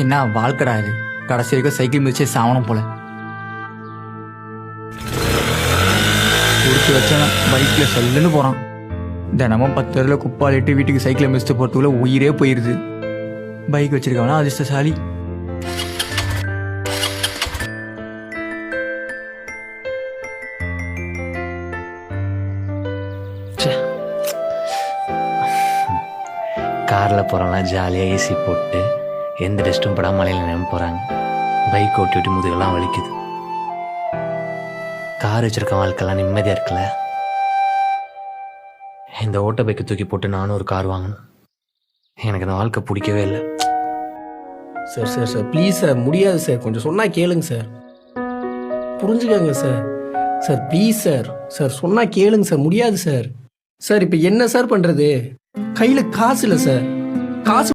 என்ன வாழ்க்கடா இது, கடைசி வரைக்கும் சைக்கிள் மிதிச்சே சாவணும் போல. கொடுத்து வச்சவன் பைக்கில் சொல்லுன்னு போகிறான். தினமும் 10 பேரில் குப்பாலிட்டு வீட்டுக்கு சைக்கிளை மிதிச்சுட்டு போகிறதுக்குள்ள உயிரே போயிடுது. பைக் வச்சிருக்கவனா அதிர்ஷ்டசாலி. காரில் போகிறவங்களாம் ஜாலியாக ஏசி போட்டு எந்த டஸ்ட்டும் படாமல் மலையில் நின்று போகிறாங்க. பைக் ஓட்டி ஓட்டி முதுகெல்லாம் வலிக்குது. கார் வச்சுருக்க வாழ்க்கைலாம் நிம்மதியாக இருக்குல்ல. இந்த ஓட்ட பைக்கை தூக்கி போட்டு நானும் ஒரு கார் வாங்கணும். எனக்கு அந்த வாழ்க்கை பிடிக்கவே இல்லை. Sir sir sir please sir, முடியாது சார், கொஞ்சம் சொன்னால் கேளுங்க சார், புரிஞ்சுக்கோங்க sir. Sir please sir, sir சொன்னால் கேளுங்க சார், முடியாது சார். சார் இப்போ என்ன சார் பண்ணுறது? கையில் காசு இல்லை சார், காசு